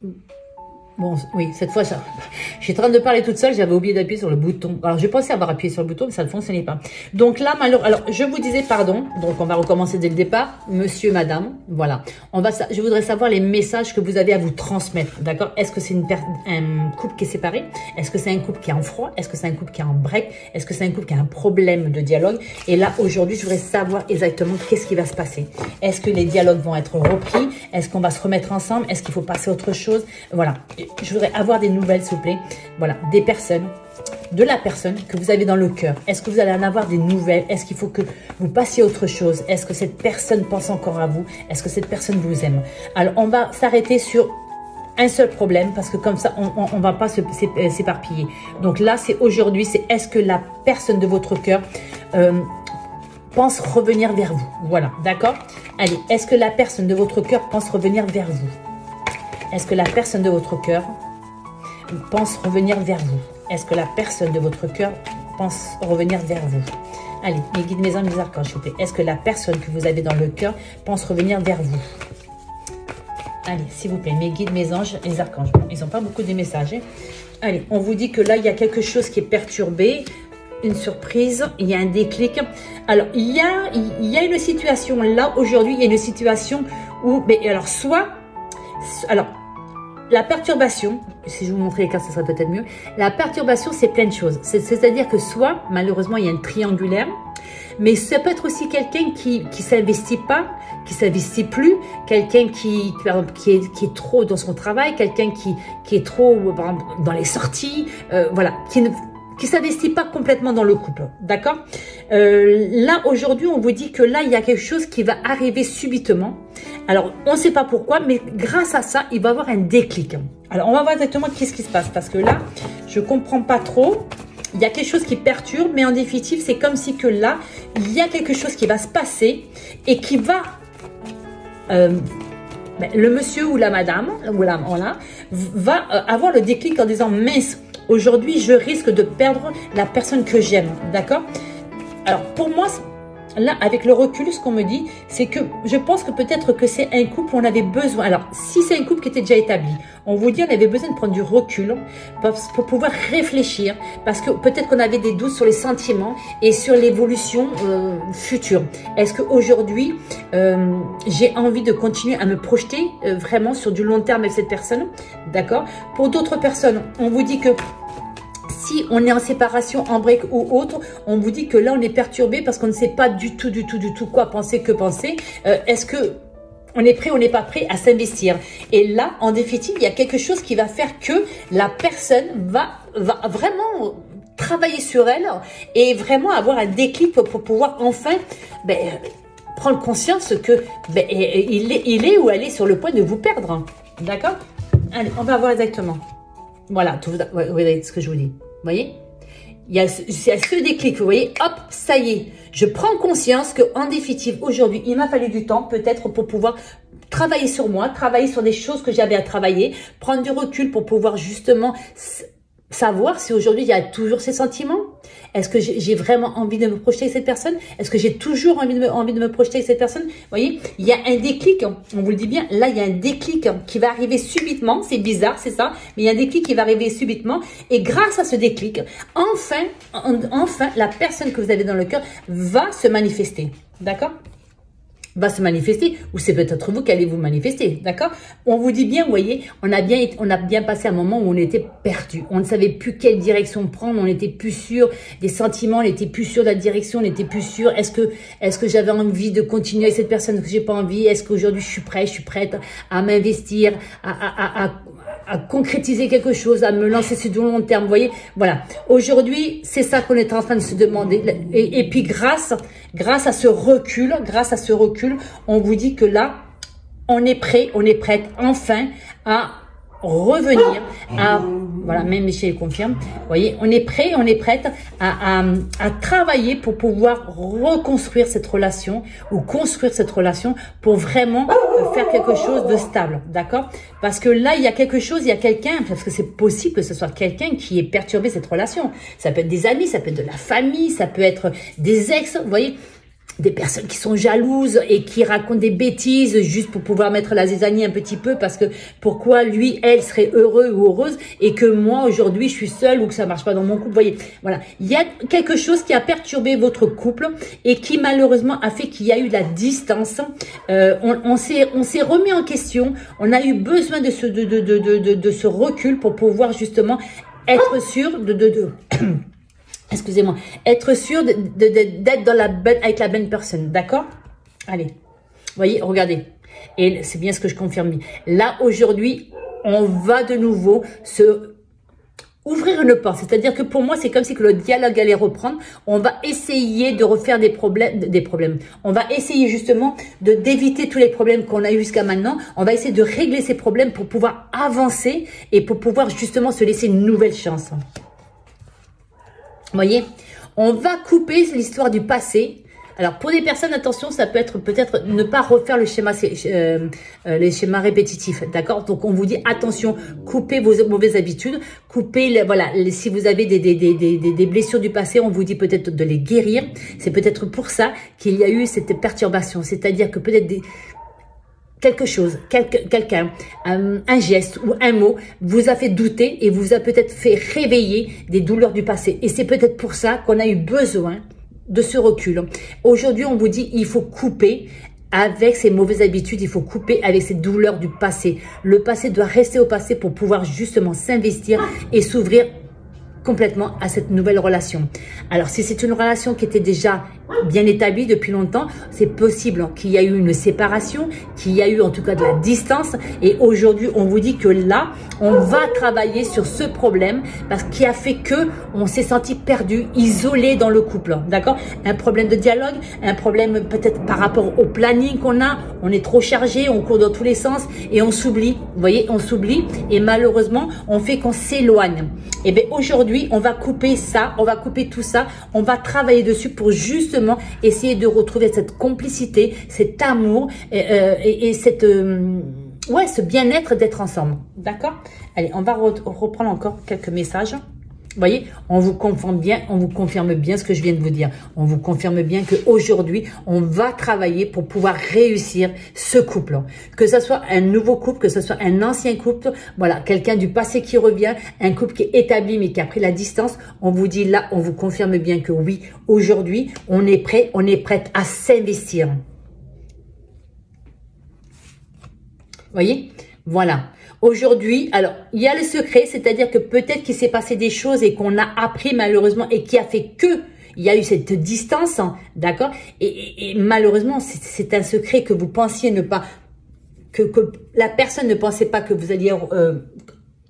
Bon, oui, cette fois, ça. J'étais en train de parler toute seule, j'avais oublié d'appuyer sur le bouton. Alors, je pensais avoir appuyé sur le bouton, mais ça ne fonctionnait pas. Donc là, malheureusement, alors, je vous disais pardon. Donc, on va recommencer dès le départ. Monsieur, madame, voilà. Je voudrais savoir les messages que vous avez à vous transmettre, d'accord? Est-ce que c'est un couple qui est séparé? Est-ce que c'est un couple qui est en froid? Est-ce que c'est un couple qui est en break? Est-ce que c'est un couple qui a un problème de dialogue? Et là, aujourd'hui, je voudrais savoir exactement qu'est-ce qui va se passer. Est-ce que les dialogues vont être repris? Est-ce qu'on va se remettre ensemble? Est-ce qu'il faut passer à autre chose? Voilà. Je voudrais avoir des nouvelles, s'il vous plaît. Voilà, des personnes, de la personne que vous avez dans le cœur. Est-ce que vous allez en avoir des nouvelles? Est-ce qu'il faut que vous passiez à autre chose? Est-ce que cette personne pense encore à vous? Est-ce que cette personne vous aime? Alors, on va s'arrêter sur un seul problème, parce que comme ça, on ne va pas s'éparpiller. Donc là, c'est aujourd'hui, c'est est-ce que la personne de votre cœur pense revenir vers vous? Voilà, d'accord? Allez, est-ce que la personne de votre cœur pense revenir vers vous? Est-ce que la personne de votre cœur pense revenir vers vous? Est-ce que la personne de votre cœur pense revenir vers vous? Allez, mes guides, mes anges, mes archanges, s'il vous plaît. Est-ce que la personne que vous avez dans le cœur pense revenir vers vous? Allez, s'il vous plaît, mes guides, mes anges, les archanges. Bon, ils n'ont pas beaucoup de messages. Hein. Allez, on vous dit que là, il y a quelque chose qui est perturbé. Une surprise, il y a un déclic. Alors, il y a une situation là, aujourd'hui, il y a une situation où, mais alors, alors, la perturbation, si je vous montrais les cartes, ce serait peut-être mieux. La perturbation, c'est plein de choses. C'est-à-dire que soit, malheureusement, il y a une triangulaire, mais ça peut être aussi quelqu'un qui s'investit pas, qui s'investit plus, quelqu'un qui est trop dans son travail, quelqu'un qui est trop dans les sorties, voilà, qui s'investit pas complètement dans le couple, d'accord? Là, aujourd'hui, on vous dit que là, il y a quelque chose qui va arriver subitement. Alors, on ne sait pas pourquoi, mais grâce à ça, il va y avoir un déclic. Alors, on va voir exactement qu'est-ce qui se passe, parce que là, je comprends pas trop. Il y a quelque chose qui perturbe, mais en définitive, c'est comme si que là, il y a quelque chose qui va se passer et qui va... le monsieur ou la madame, va avoir le déclic en disant « mince, aujourd'hui, je risque de perdre la personne que j'aime. » D'accord? Alors, pour moi, là, avec le recul, ce qu'on me dit, c'est que je pense que peut-être que c'est un couple où on avait besoin. Alors, si c'est un couple qui était déjà établi, on vous dit on avait besoin de prendre du recul pour pouvoir réfléchir, parce que peut-être qu'on avait des doutes sur les sentiments et sur l'évolution future. Est-ce qu'aujourd'hui, j'ai envie de continuer à me projeter vraiment sur du long terme avec cette personne? D'accord? Pour d'autres personnes, on vous dit que si on est en séparation, en break ou autre, on vous dit que là, on est perturbé parce qu'on ne sait pas du tout quoi penser, que penser. Est-ce que on est prêt, on n'est pas prêt à s'investir? Et là, en définitive, il y a quelque chose qui va faire que la personne va vraiment travailler sur elle et vraiment avoir un déclic pour pouvoir enfin prendre conscience que il est ou elle est sur le point de vous perdre. D'accord? Allez, on va voir exactement. Voilà, vous voyez ce que je vous dis. Vous voyez? Il y a ce déclic, vous voyez, hop, ça y est. Je prends conscience qu'en définitive, aujourd'hui, il m'a fallu du temps, peut-être, pour pouvoir travailler sur moi, travailler sur des choses que j'avais à travailler, prendre du recul pour pouvoir justement savoir si aujourd'hui, il y a toujours ces sentiments. Est-ce que j'ai vraiment envie de me projeter avec cette personne? Est-ce que j'ai toujours envie de me projeter avec cette personne? Vous voyez, il y a un déclic, on vous le dit bien, là, il y a un déclic qui va arriver subitement. C'est bizarre, c'est ça, mais il y a un déclic qui va arriver subitement. Et grâce à ce déclic, enfin, la personne que vous avez dans le cœur va se manifester. D'accord? Va se manifester, ou c'est peut-être vous qui allez vous manifester, d'accord? On vous dit bien, vous voyez, on a bien passé un moment où on était perdu, on ne savait plus quelle direction prendre, on n'était plus sûr des sentiments, on n'était plus sûr de la direction, on n'était plus sûr, est-ce que j'avais envie de continuer avec cette personne que j'ai pas envie, est-ce qu'aujourd'hui je suis prête à m'investir, à concrétiser quelque chose, à me lancer sur du long terme, vous voyez, voilà. Aujourd'hui, c'est ça qu'on est en train de se demander. Et puis grâce à ce recul, on vous dit que là, on est prête enfin à revenir à, voilà, même Michel confirme, vous voyez, on est prête à travailler pour pouvoir reconstruire cette relation ou construire cette relation pour vraiment faire quelque chose de stable, d'accord? Parce que là, il y a quelque chose, il y a quelqu'un, parce que c'est possible que ce soit quelqu'un qui ait perturbé cette relation. Ça peut être des amis, ça peut être de la famille, ça peut être des ex, vous voyez. des personnes qui sont jalouses et qui racontent des bêtises juste pour pouvoir mettre la zizanie un petit peu parce que pourquoi lui, elle serait heureux ou heureuse et que moi aujourd'hui je suis seule ou que ça marche pas dans mon couple. Vous voyez, voilà, il y a quelque chose qui a perturbé votre couple et qui malheureusement a fait qu'il y a eu de la distance. On s'est remis en question. On a eu besoin de ce recul pour pouvoir justement être sûr excusez-moi, être sûr d'être dans avec la bonne personne, d'accord? Allez, vous voyez, regardez. Et c'est bien ce que je confirme. Là, aujourd'hui, on va de nouveau ouvrir une porte. C'est-à-dire que pour moi, c'est comme si que le dialogue allait reprendre. On va essayer de refaire des problèmes. On va essayer justement d'éviter tous les problèmes qu'on a eu jusqu'à maintenant. On va essayer de régler ces problèmes pour pouvoir avancer et pour pouvoir justement se laisser une nouvelle chance. Vous voyez, on va couper l'histoire du passé. Alors, pour des personnes, attention, ça peut être peut-être ne pas refaire les schémas répétitifs, d'accord? Donc, on vous dit, attention, coupez vos mauvaises habitudes, coupez, voilà, si vous avez des blessures du passé, on vous dit peut-être de les guérir. C'est peut-être pour ça qu'il y a eu cette perturbation. C'est-à-dire que peut-être quelque chose, quelqu'un, un geste ou un mot vous a fait douter et vous a peut-être fait réveiller des douleurs du passé. Et c'est peut-être pour ça qu'on a eu besoin de ce recul. Aujourd'hui, on vous dit, il faut couper avec ces mauvaises habitudes, il faut couper avec ces douleurs du passé. Le passé doit rester au passé pour pouvoir justement s'investir et s'ouvrir complètement à cette nouvelle relation. Alors, si c'est une relation qui était déjà bien établie depuis longtemps, c'est possible qu'il y a eu une séparation, qu'il y a eu en tout cas de la distance. Et aujourd'hui, on vous dit que là, on va travailler sur ce problème parce qu'il a fait que on s'est senti perdu, isolé dans le couple. D'accord? Un problème de dialogue, un problème peut-être par rapport au planning qu'on a. On est trop chargé, on court dans tous les sens et on s'oublie. Vous voyez, on s'oublie et malheureusement, on fait qu'on s'éloigne. Et bien aujourd'hui, on va couper ça, on va couper tout ça, on va travailler dessus pour justement essayer de retrouver cette complicité, cet amour et cette, ouais, ce bien-être d'être ensemble. D'accord? Allez, on va reprendre encore quelques messages. Vous voyez, on vous confirme bien ce que je viens de vous dire. On vous confirme bien qu'aujourd'hui, on va travailler pour pouvoir réussir ce couple. Que ce soit un nouveau couple, que ce soit un ancien couple, voilà, quelqu'un du passé qui revient, un couple qui est établi mais qui a pris la distance. On vous dit là, on vous confirme bien que oui, aujourd'hui, on est prête à s'investir. Vous voyez? Voilà. Aujourd'hui, alors, il y a le secret, c'est-à-dire que peut-être qu'il s'est passé des choses et qu'on a appris malheureusement et qui a fait que il y a eu cette distance, hein, d'accord? Et malheureusement, c'est un secret que vous pensiez ne pas, que la personne ne pensait pas que vous alliez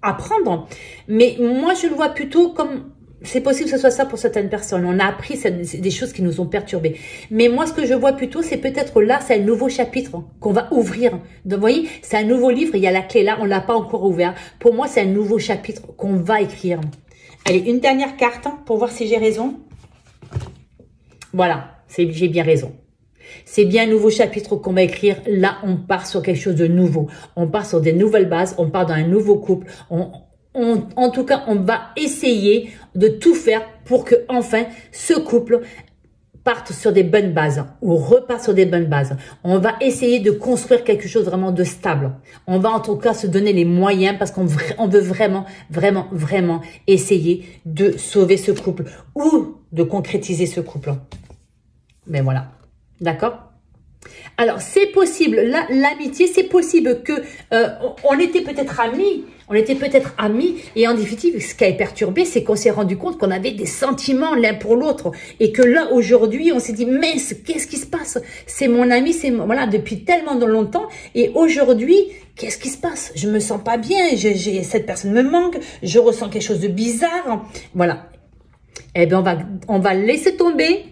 apprendre. Mais moi, je le vois plutôt comme... C'est possible que ce soit ça pour certaines personnes. On a appris des choses qui nous ont perturbés. Mais moi, ce que je vois plutôt, c'est peut-être là, c'est un nouveau chapitre qu'on va ouvrir. Donc, vous voyez, c'est un nouveau livre. Il y a la clé là, on l'a pas encore ouvert. Pour moi, c'est un nouveau chapitre qu'on va écrire. Allez, une dernière carte pour voir si j'ai raison. Voilà, j'ai bien raison. C'est bien un nouveau chapitre qu'on va écrire. Là, on part sur quelque chose de nouveau. On part sur des nouvelles bases. On part dans un nouveau couple. En tout cas, on va essayer de tout faire pour que enfin ce couple parte sur des bonnes bases ou repart sur des bonnes bases. On va essayer de construire quelque chose vraiment de stable. On va en tout cas se donner les moyens parce qu'on veut vraiment essayer de sauver ce couple ou de concrétiser ce couple. Mais voilà, d'accord ? Alors, c'est possible, l'amitié, c'est possible que on était peut-être amis, et en définitive, ce qui a perturbé, c'est qu'on s'est rendu compte qu'on avait des sentiments l'un pour l'autre, et que là, aujourd'hui, on s'est dit, mince, qu'est-ce qui se passe? C'est mon ami, voilà, depuis tellement longtemps, et aujourd'hui, qu'est-ce qui se passe? Je me sens pas bien, cette personne me manque, je ressens quelque chose de bizarre, voilà. Eh bien, on va laisser tomber.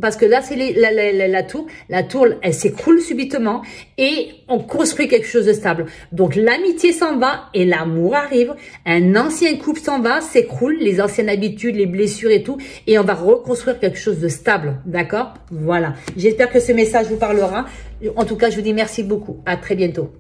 Parce que là, c'est la tour. La tour, elle s'écroule subitement et on construit quelque chose de stable. Donc, l'amitié s'en va et l'amour arrive. Un ancien couple s'en va, s'écroule, les anciennes habitudes, les blessures et tout. Et on va reconstruire quelque chose de stable. D'accord? Voilà. J'espère que ce message vous parlera. En tout cas, je vous dis merci beaucoup. À très bientôt.